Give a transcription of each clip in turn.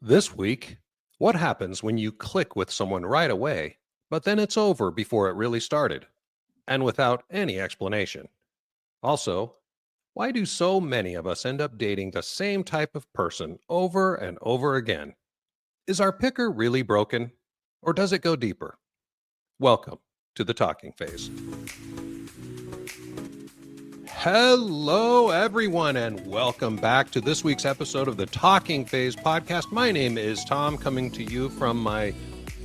This week, what happens when you click with someone right away, but then it's over before it really started, and without any explanation? Also, why do so many of us end up dating the same type of person over and over again? Is our picker really broken, or does it go deeper? Welcome to the talking phase. Hello, everyone, and welcome back to this week's episode of the Talking Phase podcast. My name is Tom, coming to you from my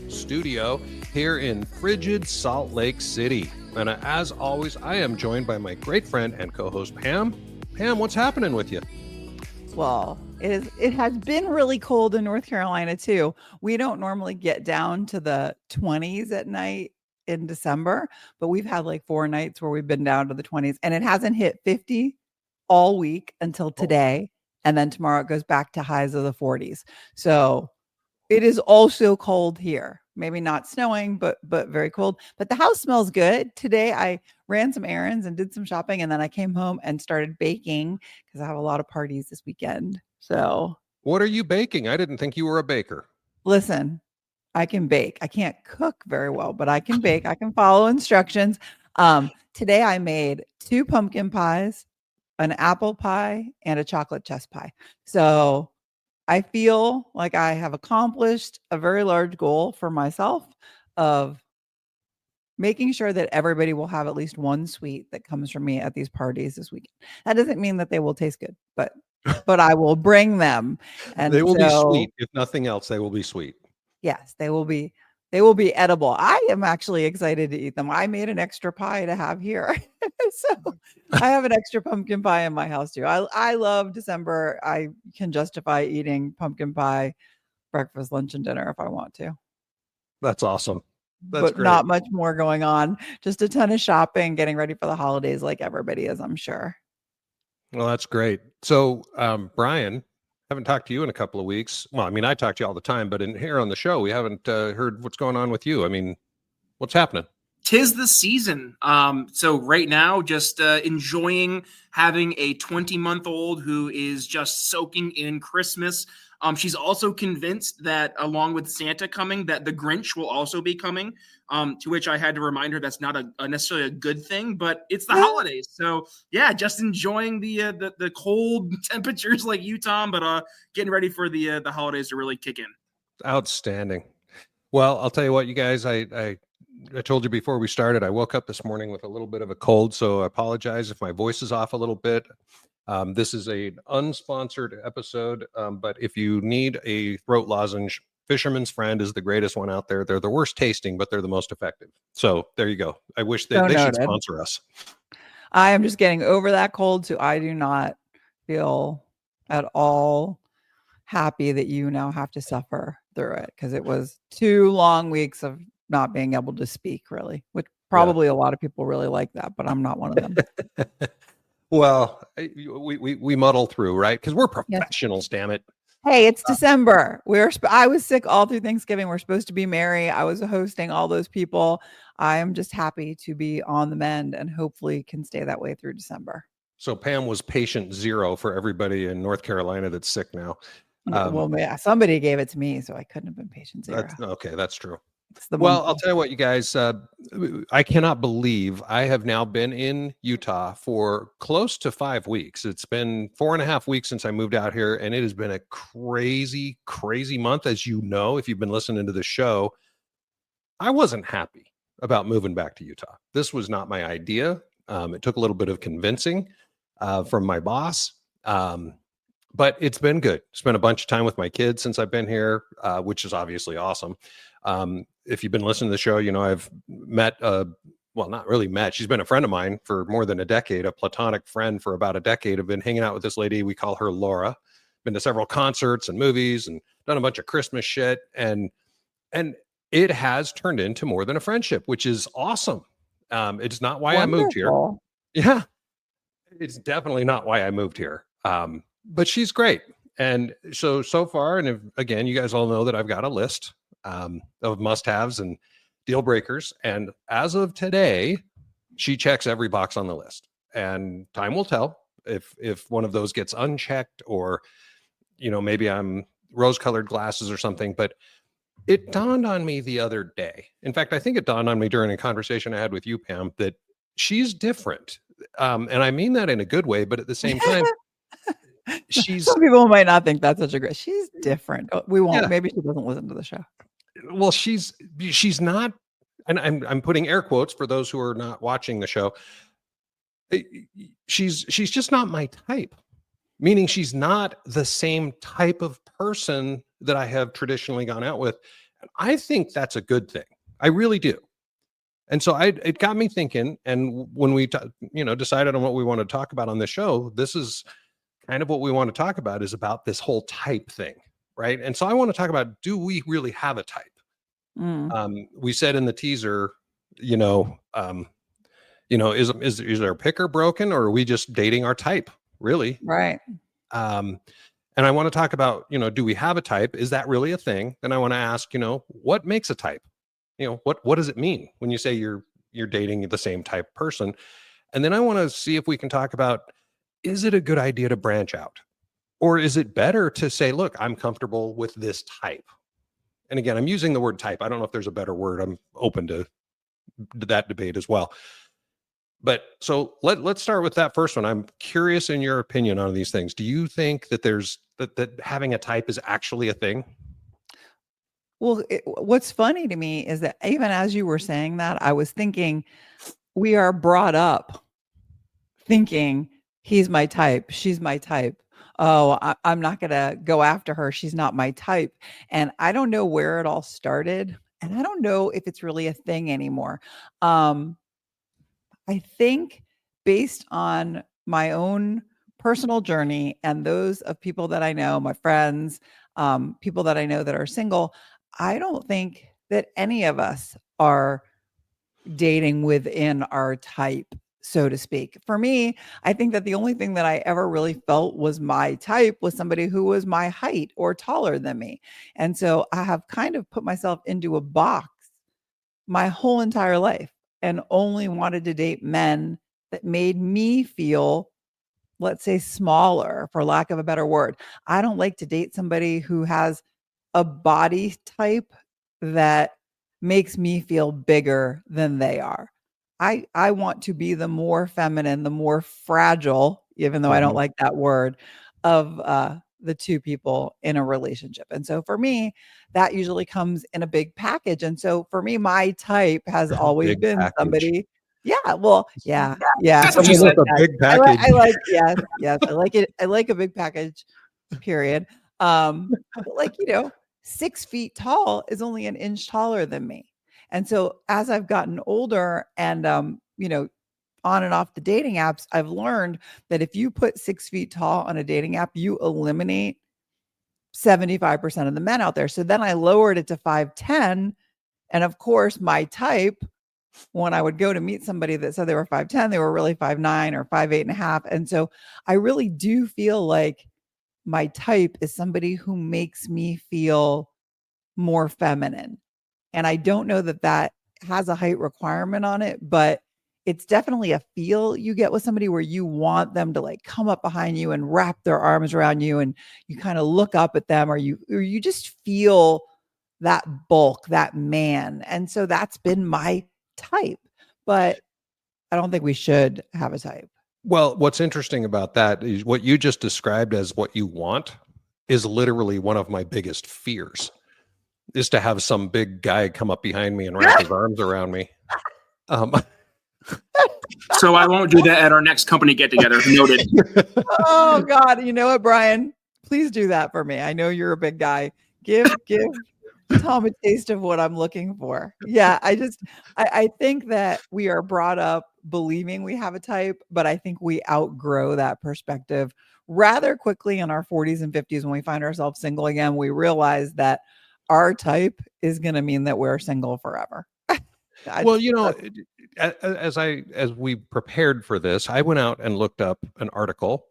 studio here in frigid Salt Lake City. And as always, I am joined by my great friend and co-host, Pam. Pam, what's happening with you? Well, it has been really cold in North Carolina, too. We don't normally get down to the 20s at night in December, but we've had like 4 nights where we've been down to the 20s, and it hasn't hit 50 all week until today. And then tomorrow it goes back to highs of the 40s. So it is also cold here. Maybe not snowing, but very cold. But the house smells good. Today I ran some errands and did some shopping, and then I came home and started baking because I have a lot of parties this weekend. So What are you baking? I didn't think you were a baker. listen, I can bake. I can't cook very well, but I can bake. I can follow instructions. Today I made 2 pumpkin pies, an apple pie, and a chocolate chess pie. So I feel like I have accomplished a very large goal for myself of making sure that everybody will have at least one sweet that comes from me at these parties this weekend. That doesn't mean that they will taste good, but I will bring them. And They will be sweet. If nothing else, they will be sweet. Yes, they will be edible. I am actually excited to eat them. I made an extra pie to have here. So I have an extra pumpkin pie in my house too. I love December. I can justify eating pumpkin pie breakfast, lunch, and dinner if I want to. That's awesome. That's But great. not much more going on. Just a ton of shopping, getting ready for the holidays like everybody is, I'm sure. Well, that's great. So, Brian, haven't talked to you in a couple of weeks. Well, I mean, I talk to you all the time, but in here on the show, we haven't heard what's going on with you. I mean, what's happening? 'Tis the season. So right now, just enjoying having a 20-month-old who is just soaking in Christmas. She's also convinced that along with Santa coming, that the Grinch will also be coming. To which I had to remind her that's not necessarily a good thing, but it's the holidays. So yeah, just enjoying the cold temperatures like you, Tom, but getting ready for the holidays to really kick in. Outstanding. Well, I'll tell you what, you guys, I told you before we started, I woke up this morning with a little bit of a cold, so I apologize if my voice is off a little bit. This is an unsponsored episode, but if you need a throat lozenge, Fisherman's Friend is the greatest one out there. They're the worst tasting, but they're the most effective. So there you go. I wish they should sponsor us. I am just getting over that cold, so I do not feel at all happy that you now have to suffer through it, because it was 2 long weeks of not being able to speak, really, which probably a lot of people really like that, but I'm not one of them. Well, we muddle through, right? Because we're professionals, damn it. Hey, it's December. I was sick all through Thanksgiving. We're supposed to be merry. I was hosting all those people. I am just happy to be on the mend and hopefully can stay that way through December. So Pam was patient 0 for everybody in North Carolina that's sick now. Well, yeah, somebody gave it to me, so I couldn't have been patient 0. Okay, that's true. Well, I'll tell you what, you guys, I cannot believe I have now been in Utah for close to 5 weeks. It's been 4.5 weeks since I moved out here, and it has been a crazy, crazy month. As you know, if you've been listening to the show, I wasn't happy about moving back to Utah. This was not my idea. It took a little bit of convincing from my boss. But it's been good. Spent a bunch of time with my kids since I've been here, which is obviously awesome. If you've been listening to the show, you know, I've met, well, not really met. She's been a friend of mine for more than a decade, a platonic friend for about a decade. I've been hanging out with this lady. We call her Laura. Been to several concerts and movies and done a bunch of Christmas shit. And it has turned into more than a friendship, which is awesome. It's not why I moved here. Yeah, it's definitely not why I moved here. But she's great. And so far, and again, you guys all know that I've got a list of must-haves and deal breakers. And as of today, she checks every box on the list. And time will tell if one of those gets unchecked, or, you know, maybe I'm rose-colored glasses or something. But it dawned on me the other day. In fact, I think it dawned on me during a conversation I had with you, Pam, that she's different. And I mean that in a good way, but at the same time, she's Some people might not think that's such a great. She's different. We won't. Yeah. Maybe she doesn't listen to the show. well, she's not, and I'm putting air quotes for those who are not watching the show. She's just not my type. Meaning she's not the same type of person that I have traditionally gone out with. And I think that's a good thing. I really do. And so it got me thinking. And when we, decided on what we want to talk about on the show, this is kind of what we want to talk about, is about this whole type thing. Right. And so I want to talk about, do we really have a type? We said in the teaser, is our picker broken, or are we just dating our type? Really? Right. And I want to talk about, do we have a type? Is that really a thing? Then I want to ask, what makes a type? What does it mean when you say you're dating the same type person? And then I want to see if we can talk about, is it a good idea to branch out? Or is it better to say, look, I'm comfortable with this type? And again, I'm using the word type. I don't know if there's a better word. I'm open to that debate as well. But so let's start with that first one. I'm curious in your opinion on these things. Do you think that that having a type is actually a thing? Well, what's funny to me is that even as you were saying that, I was thinking we are brought up thinking he's my type, she's my type. Oh, I'm not going to go after her. She's not my type. And I don't know where it all started. And I don't know if it's really a thing anymore. I think based on my own personal journey and those of people that I know, my friends, people that I know that are single, I don't think that any of us are dating within our type, so to speak. For me, I think that the only thing that I ever really felt was my type was somebody who was my height or taller than me. And so I have kind of put myself into a box my whole entire life and only wanted to date men that made me feel, let's say, smaller, for lack of a better word. I don't like to date somebody who has a body type that makes me feel bigger than they are. I want to be the more feminine, the more fragile, even though I don't like that word, of the two people in a relationship. And so for me, that usually comes in a big package. And so for me, my type has always Big been package. somebody. Yeah, well, yeah. That's what you said. A big package. I like, yes, I like it. I like a big package, period. But 6 feet tall is only an inch taller than me. And so as I've gotten older and, on and off the dating apps, I've learned that if you put 6 feet tall on a dating app, you eliminate 75% of the men out there. So then I lowered it to 5'10". And of course, my type, when I would go to meet somebody that said they were 5'10", they were really 5'9" or 5'8.5". And so I really do feel like my type is somebody who makes me feel more feminine. And I don't know that that has a height requirement on it, but it's definitely a feel you get with somebody where you want them to like come up behind you and wrap their arms around you, and you kind of look up at them, or you just feel that bulk, that man. And so that's been my type, but I don't think we should have a type. Well, what's interesting about that is what you just described as what you want is literally one of my biggest fears, is to have some big guy come up behind me and wrap his arms around me. So I won't do that at our next company get together. Noted. Oh God. You know what, Brian? Please do that for me. I know you're a big guy. Give Tom a taste of what I'm looking for. Yeah. I think that we are brought up believing we have a type, but I think we outgrow that perspective rather quickly in our 40s and 50s. When we find ourselves single again, we realize that our type is going to mean that we're single forever. Well, as we prepared for this, I went out and looked up an article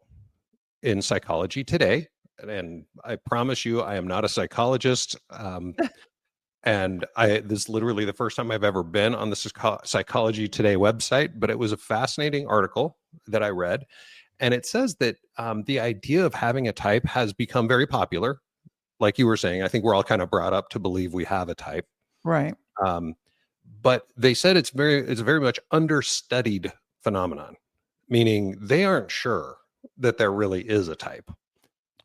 in Psychology Today, and I promise you, I am not a psychologist. And this is literally the first time I've ever been on the Psychology Today website, but it was a fascinating article that I read. And it says that the idea of having a type has become very popular. like you were saying, I think we're all kind of brought up to believe we have a type. Right. But they said it's a very much understudied phenomenon, meaning they aren't sure that there really is a type.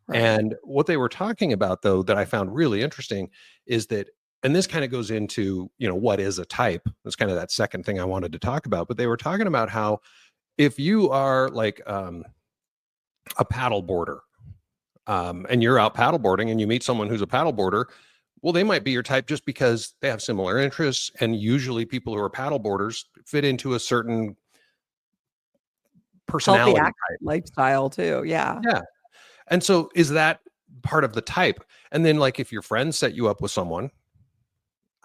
Right. And what they were talking about, though, that I found really interesting is that, and this kind of goes into, what is a type? That's kind of that second thing I wanted to talk about. But they were talking about how if you are like a paddle boarder, and you're out paddleboarding and you meet someone who's a paddleboarder, well, they might be your type just because they have similar interests. And usually people who are paddleboarders fit into a certain personality Healthy type. lifestyle too. Yeah. Yeah. And so is that part of the type? And then like if your friends set you up with someone,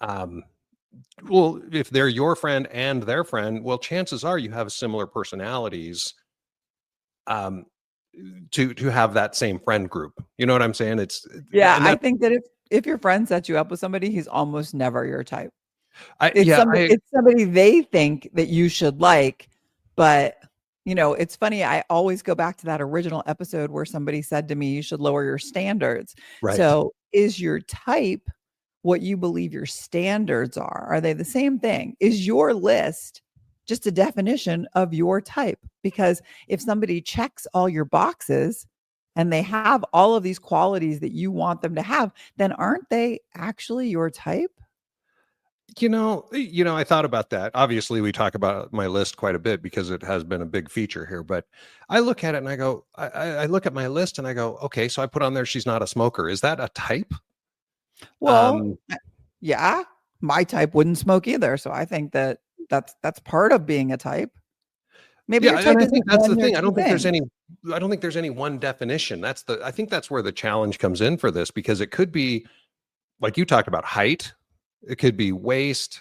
well, if they're your friend and their friend, well, chances are you have similar personalities to have that same friend group. You know what I'm saying? Yeah. And I think that if your friend sets you up with somebody, he's almost never your type. I, It's yeah, somebody, it's somebody they think that you should like, but it's funny. I always go back to that original episode where somebody said to me, you should lower your standards. right. So is your type what you believe your standards are? Are they the same thing? Is your list just a definition of your type? Because if somebody checks all your boxes and they have all of these qualities that you want them to have, then aren't they actually your type? I thought about that. Obviously, we talk about my list quite a bit because it has been a big feature here. But I look at it and I go, I look at my list and I go, okay, so I put on there, she's not a smoker. Is that a type? Well, yeah, my type wouldn't smoke either. So I think that's part of being a type. Maybe your type and I isn't think that's the one or thing. I two don't think things. there's any one definition. I think that's where the challenge comes in for this, because it could be like you talked about height. It could be waist.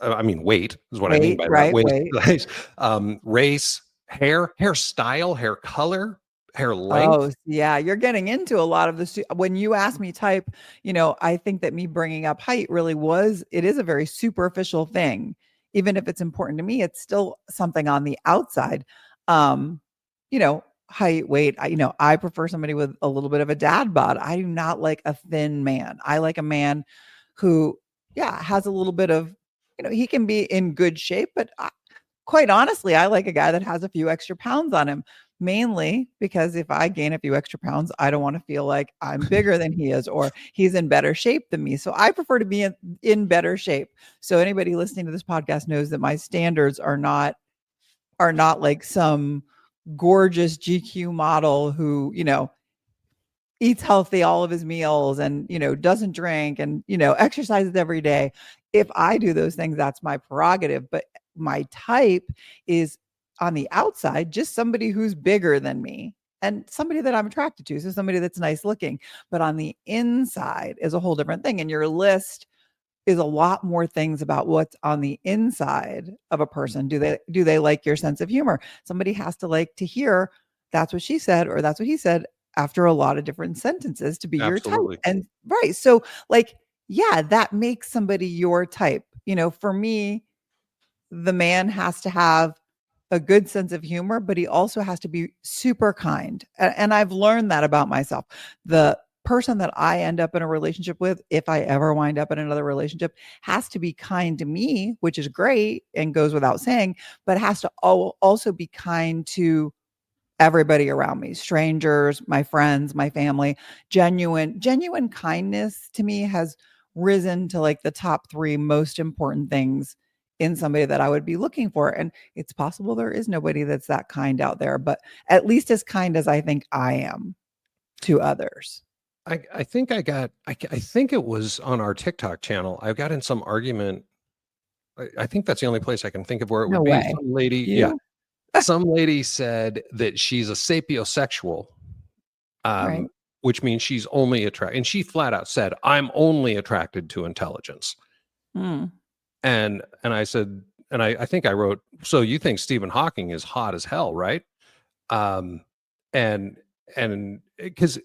I mean, weight is what I mean by that. Right, Waist, weight. race, hairstyle, hair color, hair length. Oh, yeah, you're getting into a lot of this. When you ask me type, I think that me bringing up height it is a very superficial thing. Even if it's important to me, it's still something on the outside. Um, height, weight, I prefer somebody with a little bit of a dad bod. I do not like a thin man. I like a man who, has a little bit of, he can be in good shape, but quite honestly, I like a guy that has a few extra pounds on him, mainly because if I gain a few extra pounds, I don't want to feel like I'm bigger than he is or he's in better shape than me. So I prefer to be in better shape. So anybody listening to this podcast knows that my standards are not like some gorgeous GQ model who, eats healthy all of his meals and, doesn't drink and, exercises every day. If I do those things, that's my prerogative. But my type is on the outside, just somebody who's bigger than me and somebody that I'm attracted to. So somebody that's nice looking, but on the inside is a whole different thing. And your list is a lot more things about what's on the inside of a person. Do they like your sense of humor? Somebody has to like to hear that's what she said or that's what he said after a lot of different sentences to be Absolutely. your type. And right. So like, yeah, that makes somebody your type. For me, the man has to have a good sense of humor, but he also has to be super kind. And I've learned that about myself. The person that I end up in a relationship with, if I ever wind up in another relationship, has to be kind to me, which is great and goes without saying, but has to also be kind to everybody around me, strangers, my friends, my family. Genuine kindness to me has risen to like the top 3 most important things in somebody that I would be looking for. And it's possible there is nobody that's that kind out there, but at least as kind as I think I am to others. I think I think it was on our TikTok channel. I got in some argument. I think that's the only place I can think of where it would No be. way. Some lady, You? some lady said that she's a sapiosexual, Right. which means she's only attracted, and she flat out said, "I'm only attracted to intelligence." Mm. And I said, and I think I wrote, "So you think Stephen Hawking is hot as hell, right?" And because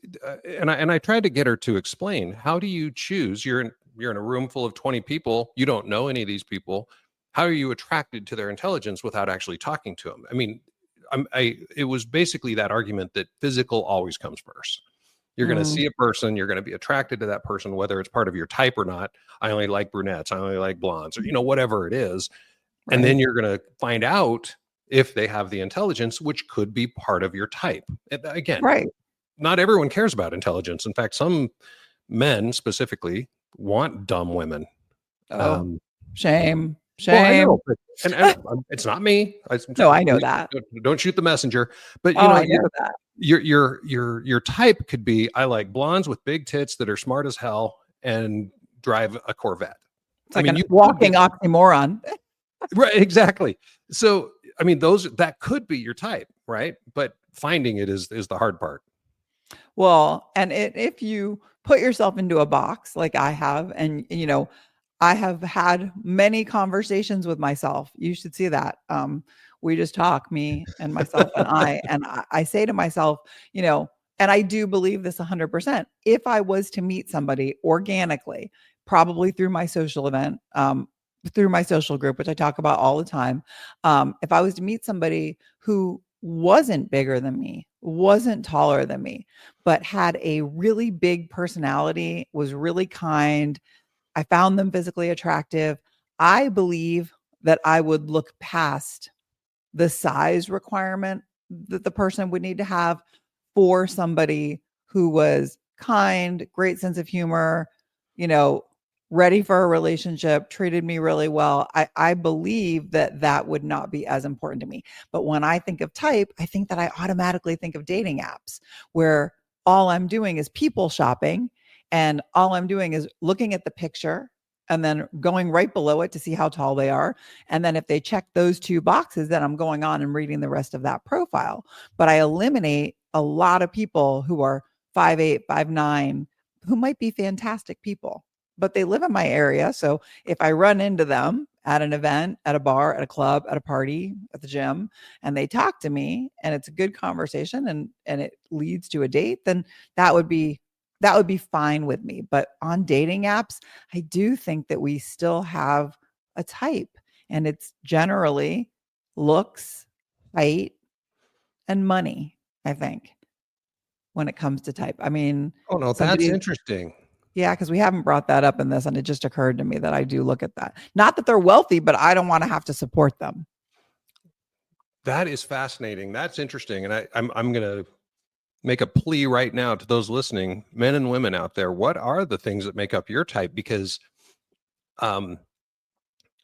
and I tried to get her to explain, how do you choose? You're in a room full of 20 people. You don't know any of these people. How are you attracted to their intelligence without actually talking to them? I mean, it was basically that argument that physical always comes first. You're going to see a person, you're going to be attracted to that person, whether it's part of your type or not. I only like brunettes, I only like blondes, or whatever it is. And then you're going to find out if they have the intelligence, which could be part of your type. And again, Right. not everyone cares about intelligence. In fact, some men specifically want dumb women. Oh, shame. Well, I know, Shame. but, and it's not me. No, I know that. Don't shoot the messenger. But Oh, I know that. your type could be, I like blondes with big tits that are smart as hell and drive a Corvette. It's like a walking oxymoron. Right, exactly. So, I mean, that could be your type, right? But finding it is the hard part. Well, and if you put yourself into a box like I have, and I have had many conversations with myself. You should see that. We just talk, me and myself and I say to myself, and I do believe this 100%. If I was to meet somebody organically, probably through my social event, through my social group, which I talk about all the time, if I was to meet somebody who wasn't bigger than me, wasn't taller than me, but had a really big personality, was really kind, I found them physically attractive, I believe that I would look past the size requirement that the person would need to have for somebody who was kind, great sense of humor, ready for a relationship, treated me really well. I believe that would not be as important to me. But when I think of type, I think that I automatically think of dating apps where all I'm doing is people shopping, and all I'm doing is looking at the picture and then going right below it to see how tall they are. And then if they check those two boxes, then I'm going on and reading the rest of that profile. But I eliminate a lot of people who are 5'8", 5'9", who might be fantastic people, but they live in my area. So if I run into them at an event, at a bar, at a club, at a party, at the gym, and they talk to me and it's a good conversation and it leads to a date, then that would be fine with me. But on dating apps, I do think that we still have a type, and it's generally looks, height, and money, I think, when it comes to type. I mean, oh no, that's interesting. Yeah, because we haven't brought that up in this, and it just occurred to me that I do look at that. Not that they're wealthy, but I don't want to have to support them. That is fascinating. That's interesting. And I'm going to make a plea right now to those listening, men and women out there. What are the things that make up your type? Because,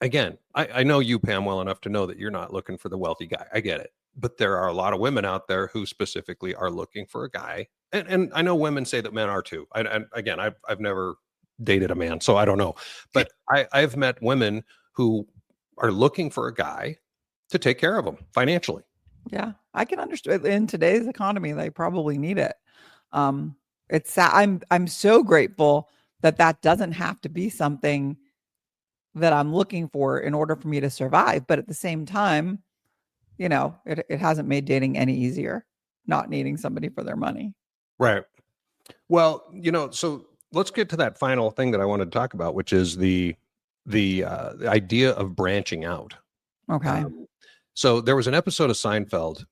again, I know you, Pam, well enough to know that you're not looking for the wealthy guy. I get it. But there are a lot of women out there who specifically are looking for a guy. And I know women say that men are too. And again, I've never dated a man, so I don't know. But I've met women who are looking for a guy to take care of them financially. Yeah, I can understand. In today's economy, they probably need it. It's I'm so grateful that doesn't have to be something that I'm looking for in order for me to survive. But at the same time, it hasn't made dating any easier, not needing somebody for their money. Right. Well, so let's get to that final thing that I wanted to talk about, which is the idea of branching out. Okay. So there was an episode of Seinfeld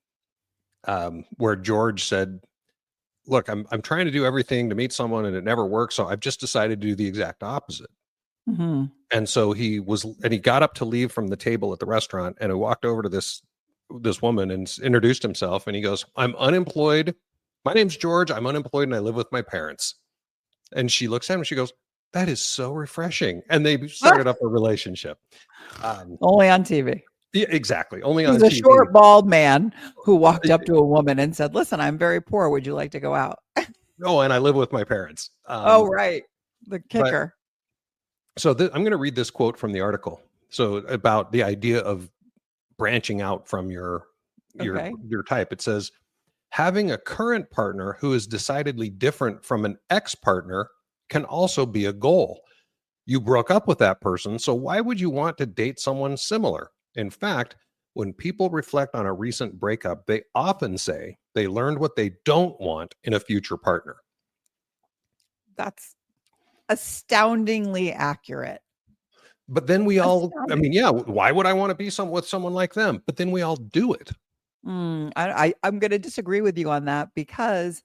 where George said, look, I'm trying to do everything to meet someone and it never works. So I've just decided to do the exact opposite. Mm-hmm. And so he got up to leave from the table at the restaurant, and he walked over to this woman and introduced himself. And he goes, I'm unemployed. My name's George. I'm unemployed and I live with my parents. And she looks at him and she goes, that is so refreshing. And they started up a relationship. Only on TV. Yeah, exactly. Only on TV. He's a short, bald man who walked up to a woman and said, listen, I'm very poor. Would you like to go out? Oh, and I live with my parents. Oh, right. The kicker. So I'm going to read this quote from the article. So about the idea of branching out from your type. It says, having a current partner who is decidedly different from an ex-partner can also be a goal. You broke up with that person, so why would you want to date someone similar? In fact, when people reflect on a recent breakup, they often say they learned what they don't want in a future partner. That's astoundingly accurate. But then we all, I mean, yeah, why would I want to be with someone like them? But then we all do it. I'm going to disagree with you on that, because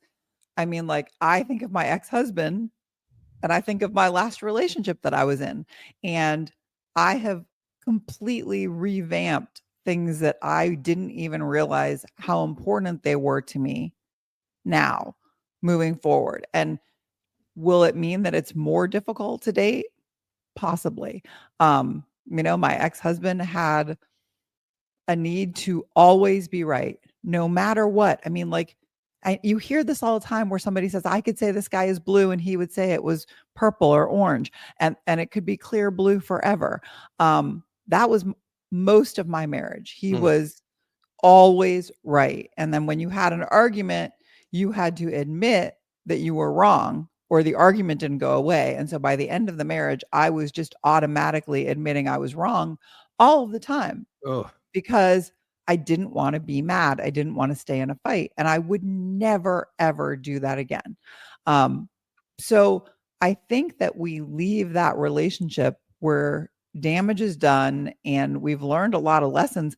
I mean, like, I think of my ex-husband and I think of my last relationship that I was in, and I have completely revamped things that I didn't even realize how important they were to me now moving forward. And will it mean that it's more difficult to date? Possibly. My ex-husband had a need to always be right, no matter what. I mean, like, you hear this all the time where somebody says, I could say the sky is blue, and he would say it was purple or orange, and it could be clear blue forever. That was most of my marriage. He was always right. And then when you had an argument, you had to admit that you were wrong or the argument didn't go away. And so by the end of the marriage, I was just automatically admitting I was wrong all of the time Oh, because I didn't want to be mad. I didn't want to stay in a fight. And I would never, ever do that again. So I think that we leave that relationship where damage is done and we've learned a lot of lessons.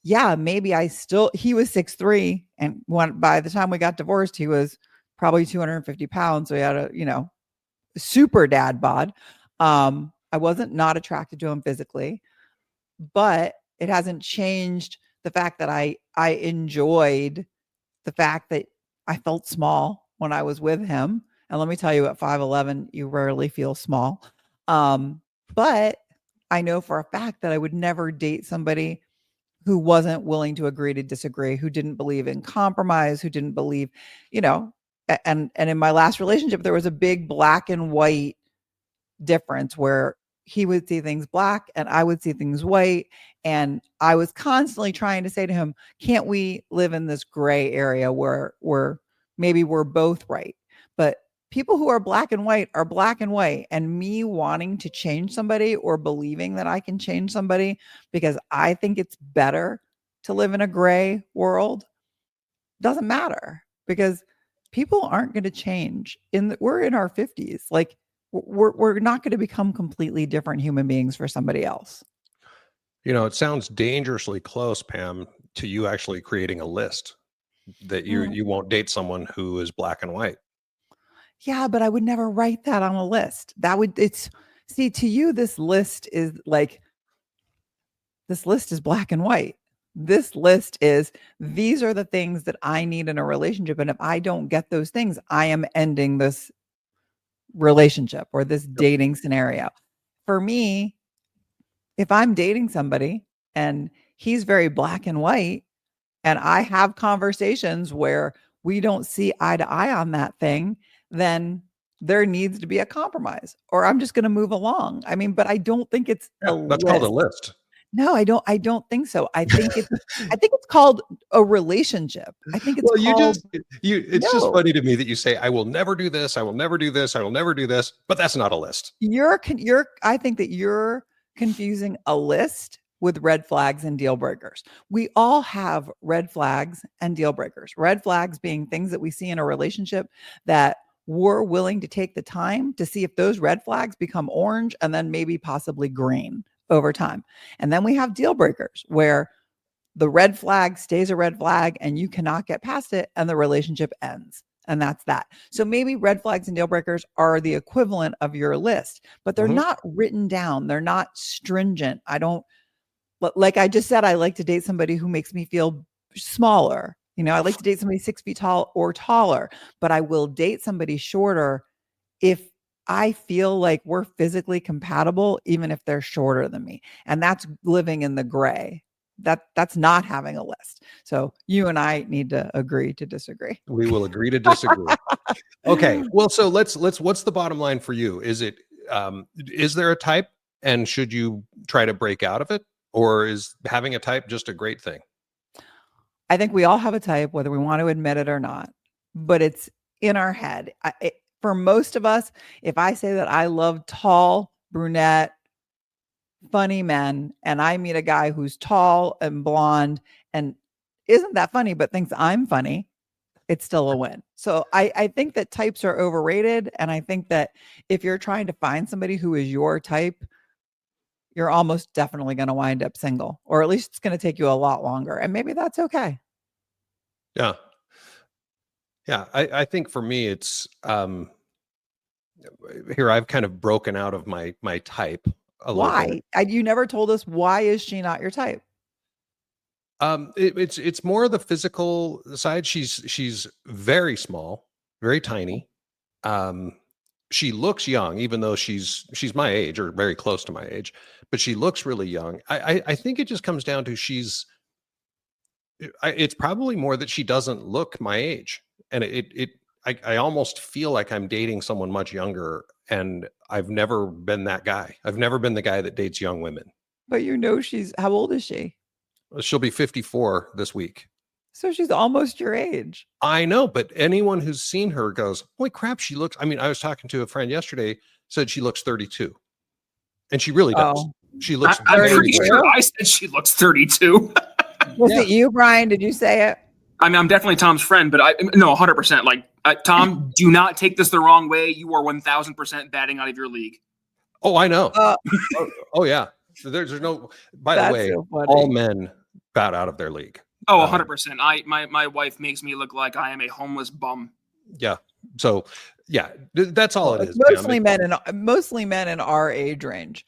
Yeah, maybe he was 6'3", and by the time we got divorced, he was probably 250 pounds. So he had a, super dad bod. I wasn't not attracted to him physically, but it hasn't changed the fact that I enjoyed the fact that I felt small when I was with him. And let me tell you, at 5'11", you rarely feel small. But I know for a fact that I would never date somebody who wasn't willing to agree to disagree, who didn't believe in compromise, who didn't believe, and in my last relationship, there was a big black and white difference where he would see things black and I would see things white. And I was constantly trying to say to him, can't we live in this gray area where maybe we're both right? But people who are black and white are black and white. And me wanting to change somebody or believing that I can change somebody because I think it's better to live in a gray world doesn't matter, because people aren't going to change. We're in our 50s. Like, we're not going to become completely different human beings for somebody else. it sounds dangerously close, Pam, to you actually creating a list that you won't date someone who is black and white. Yeah, but I would never write that on a list. See, to you, this list is black and white. This list is, these are the things that I need in a relationship. And if I don't get those things, I am ending this relationship or this dating scenario. For me, if I'm dating somebody and he's very black and white, and I have conversations where we don't see eye to eye on that thing, then there needs to be a compromise, or I'm just going to move along. I mean, but I don't think it's That's called a list. No, I don't think so. I think it's called a relationship. I think it's called it's just funny to me that you say, I will never do this, I will never do this, I will never do this, but that's not a list. I think that you're confusing a list with red flags and deal breakers. We all have red flags and deal breakers. Red flags being things that we see in a relationship that we're willing to take the time to see if those red flags become orange and then maybe possibly green over time. And then we have deal breakers where the red flag stays a red flag and you cannot get past it and the relationship ends. And that's that. So maybe red flags and deal breakers are the equivalent of your list, but they're not written down. They're not stringent. Like I just said, I like to date somebody who makes me feel smaller. I like to date somebody 6 feet tall or taller, but I will date somebody shorter if I feel like we're physically compatible, even if they're shorter than me. And that's living in the gray. That's not having a list. So you and I need to agree to disagree. We will agree to disagree. Okay. Well, so let's what's the bottom line for you? Is there a type, and should you try to break out of it? Or is having a type just a great thing? I think we all have a type, whether we want to admit it or not, but it's in our head. For most of us, if I say that I love tall, brunette, funny men, and I meet a guy who's tall and blonde and isn't that funny, but thinks I'm funny, it's still a win. So I think that types are overrated. And I think that if you're trying to find somebody who is your type, you're almost definitely going to wind up single, or at least it's going to take you a lot longer. And maybe that's okay. Yeah. Yeah, I think for me it's here I've kind of broken out of my type a little bit. Why? You never told us, why is she not your type? It's more the physical side. She's very small, very tiny. Um, she looks young, even though she's my age or very close to my age, but she looks really young. I think it just comes down to it's probably more that she doesn't look my age, and I almost feel like I'm dating someone much younger, and I've never been that guy. I've never been the guy that dates young women. But how old is she? She'll be 54 this week. So she's almost your age. I know, but anyone who's seen her goes, holy crap, she looks. I mean, I was talking to a friend yesterday, said she looks 32. And she really does. Oh. She looks I'm very pretty young. sure I said she looks 32. Was Yeah. it you, Brian? Did you say it? I mean, I'm definitely Tom's friend, but no, 100%. Like, Tom, do not take this the wrong way. You are 1,000% batting out of your league. Oh, I know. Oh, yeah. So there's no, by the way, so funny. all men bat out of their league. Oh, 100%. My wife makes me look like I am a homeless bum. Yeah. So yeah, that's all it is. Mostly men in our age range.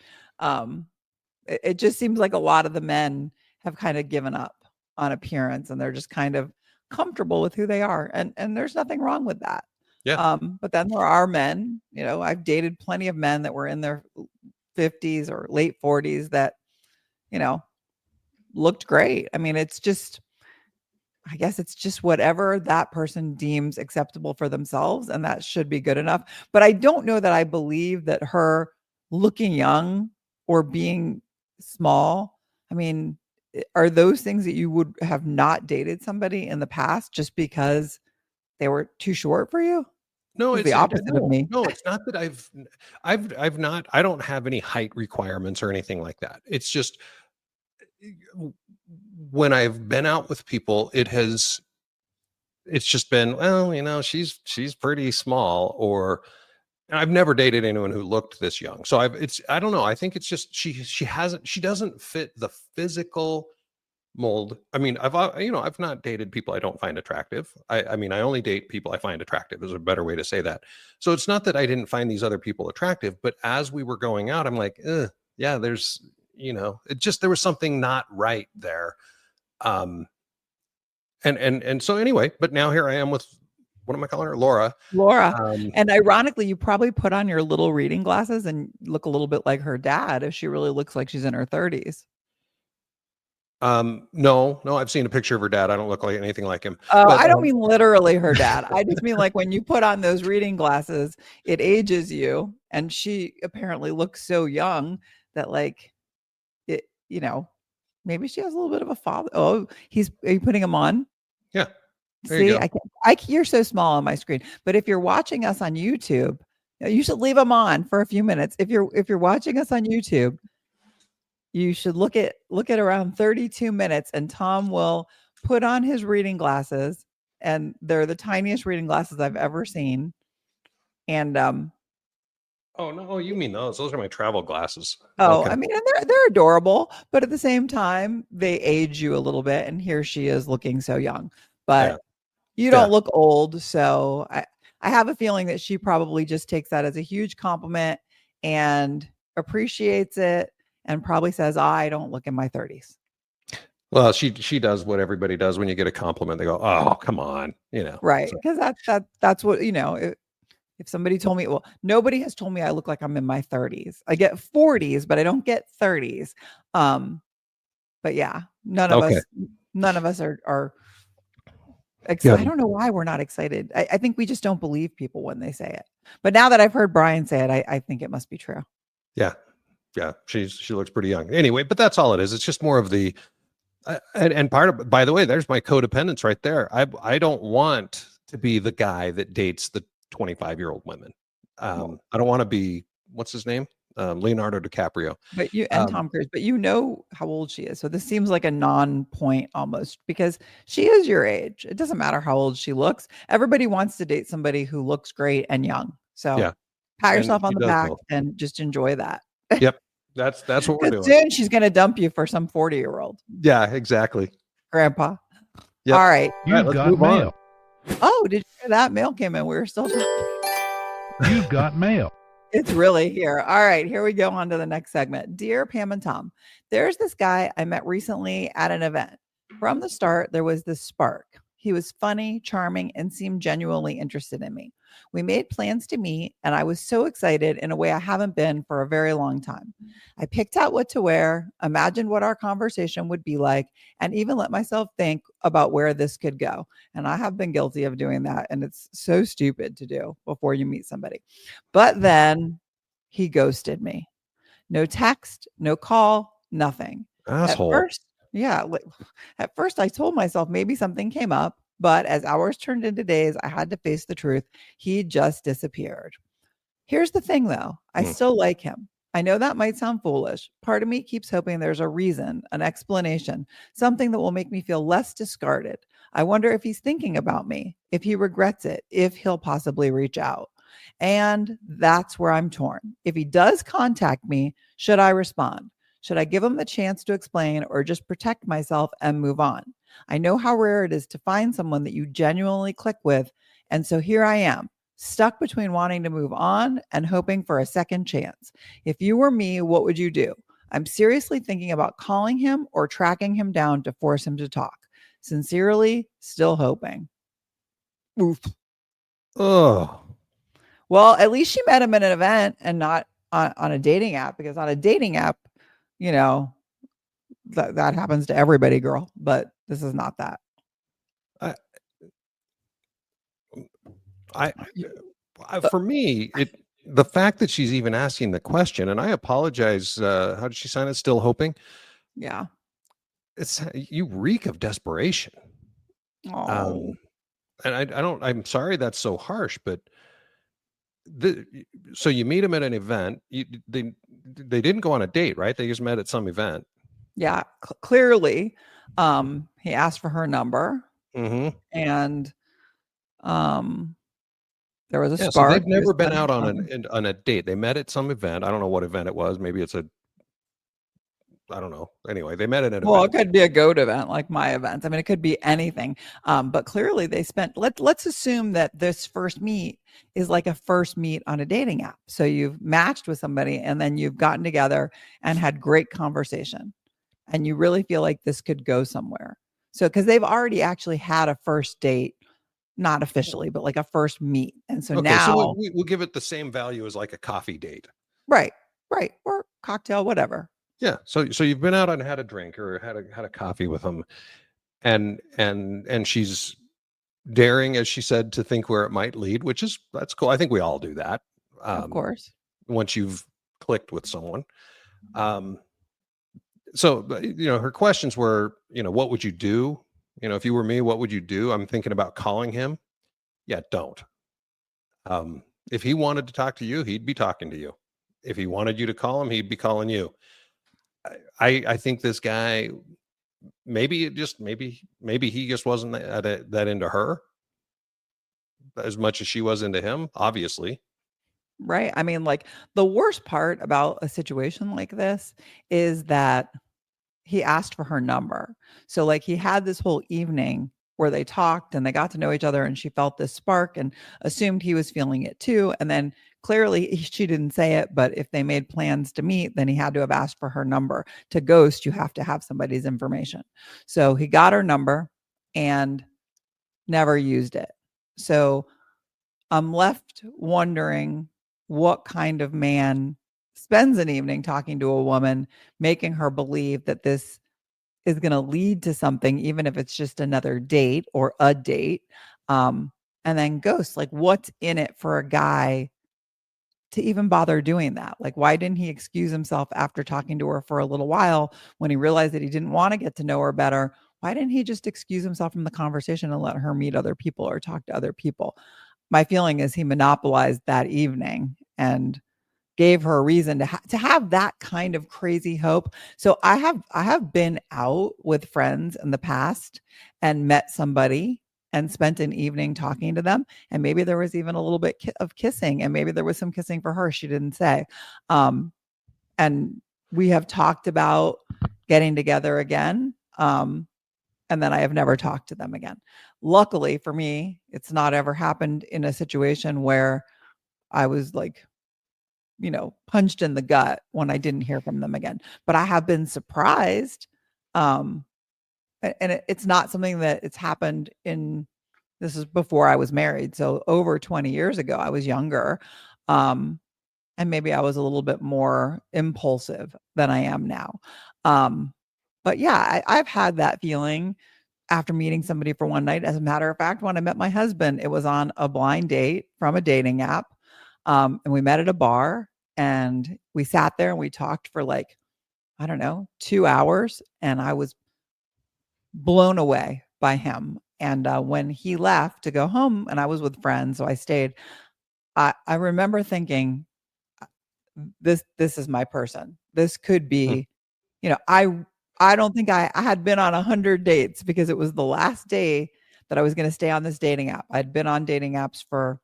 It just seems like a lot of the men have kind of given up on appearance, and they're just kind of comfortable with who they are, and there's nothing wrong with that. Yeah. But then there are men, I've dated plenty of men that were in their 50s or late 40s that, looked great. I mean, I guess it's just whatever that person deems acceptable for themselves, and that should be good enough. But I don't know that I believe that her looking young or being small, I mean, are those things that you would have not dated somebody in the past just because they were too short for you? No, It's the opposite of me. No, it's not that I've not, I don't have any height requirements or anything like that. It's just when I've been out with people, it's just been, well, she's pretty small, or I've never dated anyone who looked this young. So I don't know. I think it's just, she doesn't fit the physical mold. I mean, I've not dated people I don't find attractive. I mean, I only date people I find attractive is a better way to say that. So it's not that I didn't find these other people attractive, but as we were going out, I'm like, yeah, there's, there was something not right there. And so anyway, but now here I am with, what am I calling her? Laura. And ironically, you probably put on your little reading glasses and look a little bit like her dad if she really looks like she's in her 30s. No, I've seen a picture of her dad. I don't look like anything like him. Oh, I don't mean literally her dad. I just mean like when you put on those reading glasses, it ages you. And she apparently looks so young that like it, maybe she has a little bit of a father. Oh, are you putting him on? Yeah. See, you're so small on my screen. But if you're watching us on YouTube, you should leave them on for a few minutes. If you're watching us on YouTube, you should look at around 32 minutes, and Tom will put on his reading glasses, and they're the tiniest reading glasses I've ever seen. And oh no, you mean those? Those are my travel glasses. Oh, Okay. I mean, and they're adorable, but at the same time, they age you a little bit. And here she is looking so young, but you don't look old. So I have a feeling that she probably just takes that as a huge compliment and appreciates it, and probably says, I don't look in my 30s. Well, she does what everybody does when you get a compliment. They go, oh, come on, Right. Because that's what, if somebody told me, well, nobody has told me I look like I'm in my 30s. I get 40s, but I don't get 30s. But yeah, none of us are excited. I don't know why we're not excited. I think we just don't believe people when they say it. But now that I've heard Brian say it, I think it must be true. Yeah. She looks pretty young anyway, but that's all it is. It's just more of the, and part of, by the way, there's my codependence right there. I don't want to be the guy that dates the 25-year-old women. I don't want to be, what's his name? Leonardo DiCaprio. But Tom Cruise, but how old she is. So this seems like a non-point almost, because she is your age. It doesn't matter how old she looks. Everybody wants to date somebody who looks great and young. So pat yourself on the back and just enjoy that. Yep. That's what we're doing. Soon she's going to dump you for some 40-year-old. Yeah, exactly. Grandpa. Yep. All right. You've got mail. Oh, did you hear that? Mail came in. We were still talking. You've got mail. It's really here. All right, here we go on to the next segment. Dear Pam and Tom, there's this guy I met recently at an event. From the start, there was this spark. He was funny, charming, and seemed genuinely interested in me. We made plans to meet, and I was so excited in a way I haven't been for a very long time. I picked out what to wear, imagined what our conversation would be like, and even let myself think about where this could go. And I have been guilty of doing that, and it's so stupid to do before you meet somebody. But then he ghosted me. No text, no call, nothing. Asshole. At first I told myself maybe something came up, but as hours turned into days, I had to face the truth. He just disappeared. Here's the thing though, I still like him. I know that might sound foolish. Part of me keeps hoping there's a reason, an explanation, something that will make me feel less discarded. I wonder if he's thinking about me, if he regrets it, if he'll possibly reach out. And that's where I'm torn. If he does contact me, should I respond? Should I give him the chance to explain or just protect myself and move on? I know how rare it is to find someone that you genuinely click with. And so here I am, stuck between wanting to move on and hoping for a second chance. If you were me, what would you do? I'm seriously thinking about calling him or tracking him down to force him to talk. Sincerely, still hoping. Oof. Oh, Well, at least she met him at an event and not on a dating app, because on a dating app, you know, that happens to everybody, girl. But this is not that. For me, the fact that she's even asking the question, and I apologize. How did she sign it? Still hoping. Yeah. You reek of desperation. Oh. And I'm sorry that's so harsh, but so you meet him at an event. They didn't go on a date, right? They just met at some event. Yeah, clearly, he asked for her number, Mm-hmm. and there was a So spark. they've never been out on a date. They met at some event. I don't know what event it was. Maybe it's I don't know. Anyway, they met at an Well, event. it could be a goat event like my events. I mean, it could be anything. But clearly they spent, let's assume that this first meet is like a first meet on a dating app. So you've matched with somebody and then you've gotten together and had great conversation. And you really feel like this could go somewhere. So, because they've already actually had a first date, not officially, but like a first meet. And so Okay, now, so we'll give it the same value as like a coffee date. right, or cocktail, whatever. Yeah. So you've been out and had a drink or had a coffee with them, and she's daring, as she said, to think where it might lead, that's cool. I think we all do that. Of course. Once you've clicked with someone. So her questions were, what would you do? If you were me, what would you do? I'm thinking about calling him. Yeah, don't. If he wanted to talk to you, he'd be talking to you. If he wanted you to call him, he'd be calling you. I think this guy, maybe he just wasn't that into her as much as she was into him, obviously. Right. I mean, like, the worst part about a situation like this is that he asked for her number. So like he had this whole evening where they talked and they got to know each other and she felt this spark and assumed he was feeling it too. And then clearly she didn't say it, but if they made plans to meet, then he had to have asked for her number. To ghost, you have to have somebody's information. So he got her number and never used it. So I'm left wondering what kind of man spends an evening talking to a woman, making her believe that this is going to lead to something, even if it's just another date or a date. And then ghosts. Like, what's in it for a guy to even bother doing that? Like, why didn't he excuse himself after talking to her for a little while when he realized that he didn't want to get to know her better? Why didn't he just excuse himself from the conversation and let her meet other people or talk to other people? My feeling is he monopolized that evening and gave her a reason to have that kind of crazy hope. So I have been out with friends in the past and met somebody and spent an evening talking to them, and maybe there was even a little bit of kissing, and maybe there was some kissing for her, she didn't say. And we have talked about getting together again, and then I have never talked to them again. Luckily for me, it's not ever happened in a situation where I was like, punched in the gut when I didn't hear from them again. But I have been surprised. Um, and it's not something that it's happened this is before I was married. So over 20 years ago, I was younger. And maybe I was a little bit more impulsive than I am now. But yeah, I've had that feeling after meeting somebody for one night. As a matter of fact, when I met my husband, it was on a blind date from a dating app. And we met at a bar and we sat there and we talked for like, I don't know, 2 hours. And I was blown away by him. And when he left to go home and I was with friends, so I stayed, I remember thinking, this is my person. This could Hmm. be, I don't think I had been on 100 dates because it was the last day that I was going to stay on this dating app. I'd been on dating apps for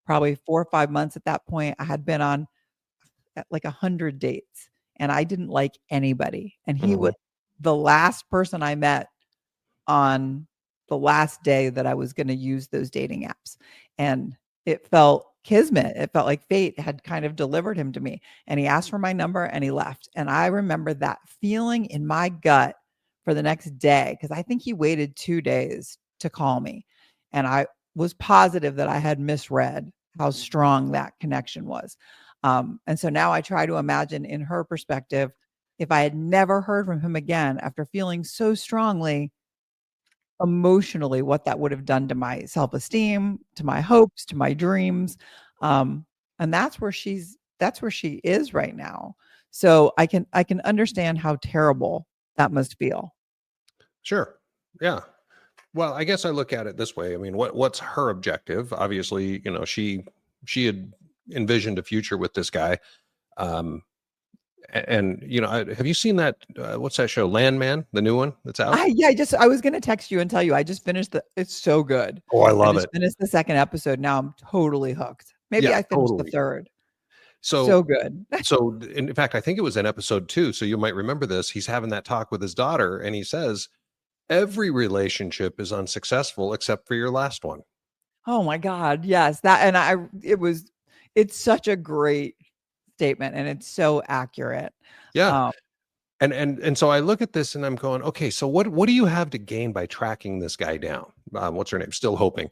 probably 4 or 5 months at that point. I had been on like 100 dates and I didn't like anybody. And he was the last person I met on the last day that I was going to use those dating apps. And it felt kismet. It felt like fate had kind of delivered him to me. And he asked for my number and he left. And I remember that feeling in my gut for the next day, because I think he waited 2 days to call me. And I was positive that I had misread how strong that connection was. And so now I try to imagine in her perspective, if I had never heard from him again after feeling so strongly emotionally, what that would have done to my self-esteem, to my hopes, to my dreams. And that's where she is right now. So I can understand how terrible that must feel. Sure. Yeah. Well, I guess I look at it this way. I mean, what's her objective? Obviously, she had envisioned a future with this guy. And have you seen that? What's that show, Landman, the new one that's out? I was going to text you and tell you, I just finished it's so good. Oh, I I love just it. finished the second episode. Now I'm totally hooked. Maybe Yeah, I finished the totally. third. So So good. So in fact, I think it was in episode 2. So you might remember this. He's having that talk with his daughter and he says, every relationship is unsuccessful except for your last one. Oh my God. Yes. It's such a great statement and it's so accurate. Yeah. Um, And so I look at this and I'm going, okay, so what do you have to gain by tracking this guy down? What's her name? Still hoping.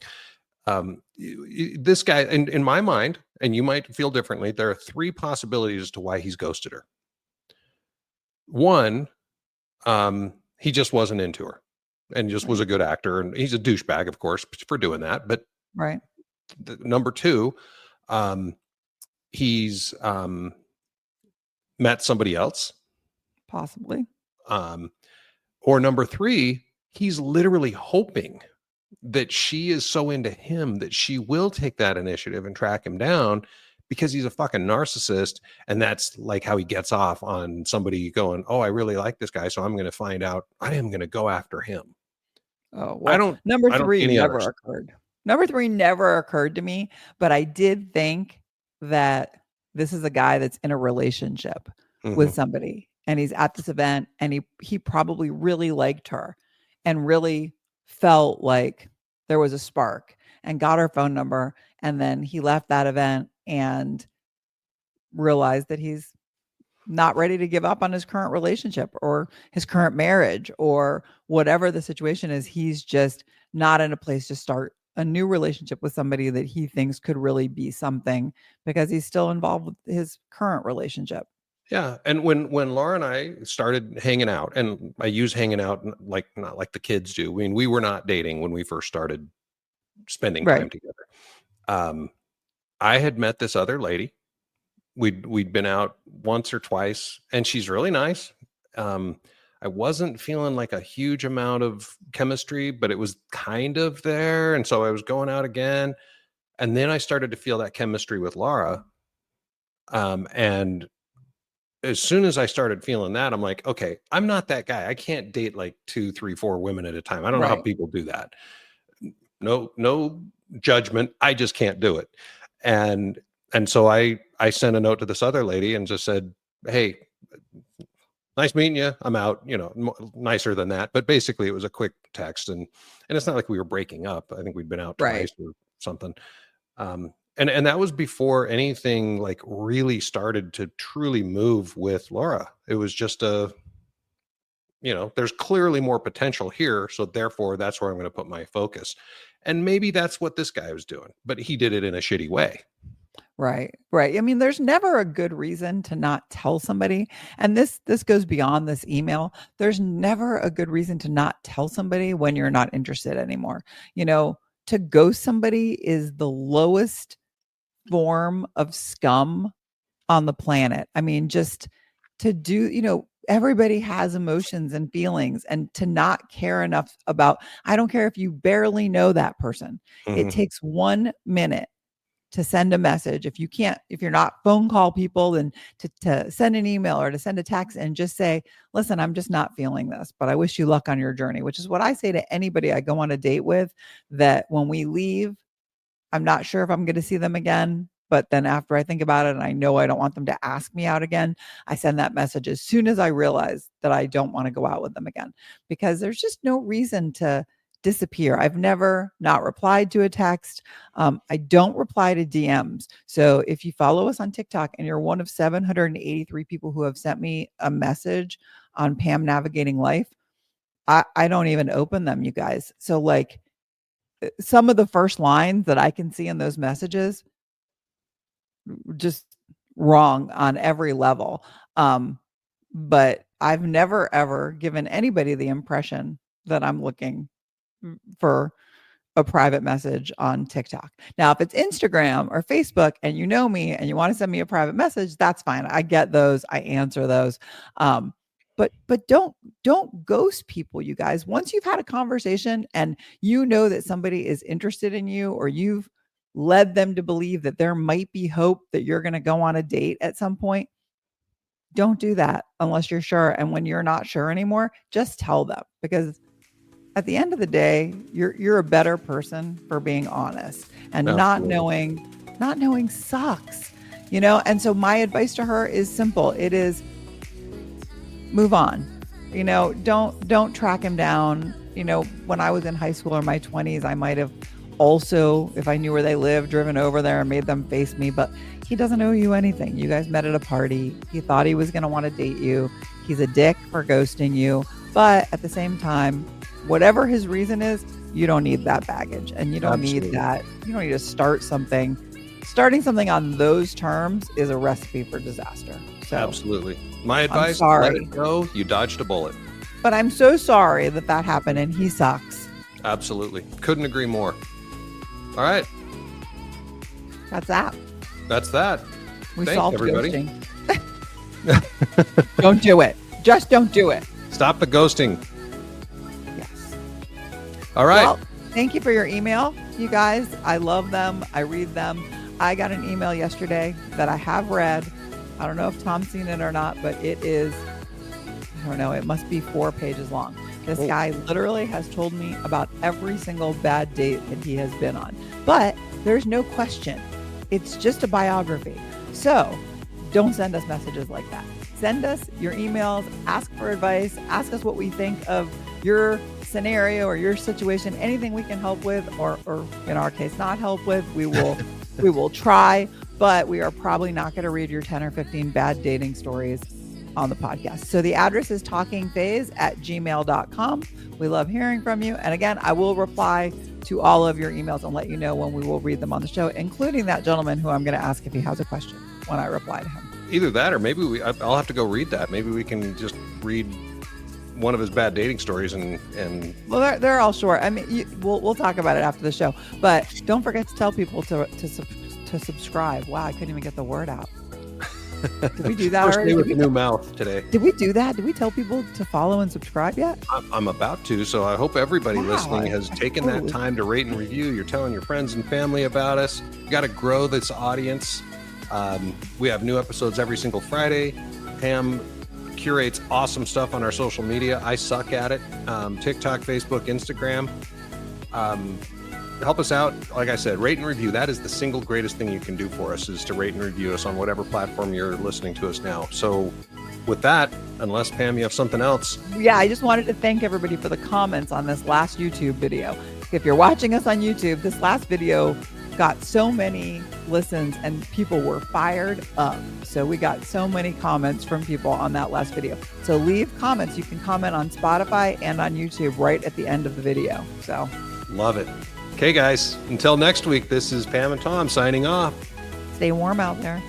This guy, in my mind, and you might feel differently, there are 3 possibilities as to why he's ghosted her. One, he just wasn't into her and just was a good actor. And he's a douchebag, of course, for doing that. But right. number 2, he's met somebody else. Possibly. Or number 3, he's literally hoping that she is so into him that she will take that initiative and track him down because he's a fucking narcissist. And that's like how he gets off on somebody going, oh, I really like this guy. So I'm going to find out. I am going to go after him. Oh, I well, don't number 3 see any never others. occurred. Number 3 never occurred to me, but I did think that this is a guy that's in a relationship with somebody and he's at this event and he probably really liked her and really felt like there was a spark and got her phone number. And then he left that event and realized that he's not ready to give up on his current relationship or his current marriage or whatever the situation is. He's just not in a place to start a new relationship with somebody that he thinks could really be something because he's still involved with his current relationship. Yeah. And when Laura and I started hanging out, and I use hanging out like not like the kids do. I mean, we were not dating when we first started spending Right. time together. I had met this other lady. We'd been out once or twice, and she's really nice. I wasn't feeling like a huge amount of chemistry, but it was kind of there. And so I was going out again. And then I started to feel that chemistry with Laura. And as soon as I started feeling that, I'm like, okay, I'm not that guy. I can't date like 2, 3, 4 women at a time. I don't know how Right. people do that. No judgment. I just can't do it. And so I sent a note to this other lady and just said, hey, nice meeting you. I'm out, nicer than that. But basically it was a quick text, and it's not like we were breaking up. I think we'd been out Right. twice or something. And that was before anything like really started to truly move with Laura. It was just there's clearly more potential here. So therefore that's where I'm going to put my focus. And maybe that's what this guy was doing, but he did it in a shitty way. Right. I mean, there's never a good reason to not tell somebody. And this goes beyond this email. There's never a good reason to not tell somebody when you're not interested anymore. To ghost somebody is the lowest form of scum on the planet. I mean, just to do, everybody has emotions and feelings, and to not care enough about, I don't care if you barely know that person. It takes 1 minute to send a message. If you're not phone call people, then to send an email or to send a text and just say, listen, I'm just not feeling this, but I wish you luck on your journey, which is what I say to anybody I go on a date with, that when we leave, I'm not sure if I'm going to see them again. But then after I think about it and I know I don't want them to ask me out again, I send that message as soon as I realize that I don't want to go out with them again, because there's just no reason to disappear. I've never not replied to a text. I don't reply to DMs. So if you follow us on TikTok and you're one of 783 people who have sent me a message on Pam Navigating Life, I don't even open them, you guys. So like some of the first lines that I can see in those messages, just wrong on every level. But I've never, ever given anybody the impression that I'm looking for a private message on TikTok. Now, if it's Instagram or Facebook and you know me and you want to send me a private message, that's fine. I get those. I answer those. But don't ghost people, you guys. Once you've had a conversation and you know that somebody is interested in you, or you've led them to believe that there might be hope that you're going to go on a date at some point, don't do that unless you're sure. And when you're not sure anymore, just tell them, because at the end of the day, you're a better person for being honest. And Absolutely. not knowing sucks, And so my advice to her is simple. It is move on. Don't track him down. When I was in high school or my 20s, I might have also, if I knew where they lived, driven over there and made them face me. But he doesn't owe you anything. You guys met at a party. He thought he was going to want to date you. He's a dick for ghosting you. But at the same time, whatever his reason is, you don't need that baggage, and you don't need that. You don't need to start something. Starting something on those terms is a recipe for disaster. So absolutely. My advice, sorry. let it go. You dodged a bullet. But I'm so sorry that happened, and he sucks. Absolutely. Couldn't agree more. All right. That's that. Thanks, We solved everybody. ghosting. Don't do it. Just don't do it. Stop the ghosting. Yes. All right. Well, thank you for your email, you guys. I love them. I read them. I got an email yesterday that I have read. I don't know if Tom's seen it or not, but it is, I don't know, it must be 4 pages long. This guy literally has told me about every single bad date that he has been on. But there's no question. It's just a biography. So don't send us messages like that. Send us your emails, ask for advice, ask us what we think of your scenario or your situation, anything we can help with, or in our case, not help with. We will try, but we are probably not going to read your 10 or 15 bad dating stories on the podcast. So the address is talkingphase@gmail.com. We love hearing from you. And again, I will reply to all of your emails and let you know when we will read them on the show, including that gentleman who I'm going to ask if he has a question when I reply to him. Either that, or maybe I'll have to go read that. Maybe we can just read one of his bad dating stories and well, they're all short. I mean, we'll talk about it after the show, but don't forget to tell people to subscribe. Wow, I couldn't even get the word out. Did we do that first already? day with a new mouth today. Did we do that? Did we tell people to follow and subscribe yet? I'm about to, so I hope everybody listening has taken that time to rate and review. You're telling your friends and family about us. You got to grow this audience. We have new episodes every single Friday. Pam curates awesome stuff on our social media. I suck at it. TikTok, Facebook, Instagram. Help us out. Like I said, rate and review. That is the single greatest thing you can do for us, is to rate and review us on whatever platform you're listening to us now. So with that, unless Pam, you have something else. Yeah, I just wanted to thank everybody for the comments on this last YouTube video. If you're watching us on YouTube, this last video got so many listens and people were fired up. So we got so many comments from people on that last video. So leave comments. You can comment on Spotify and on YouTube right at the end of the video. So Love it. Okay, guys, until next week, this is Pam and Tom signing off. stay warm out there.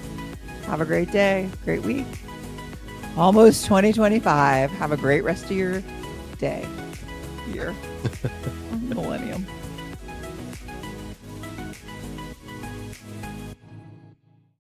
Have a great day, great week. Almost 2025. Have a great rest of your day, year, millennium.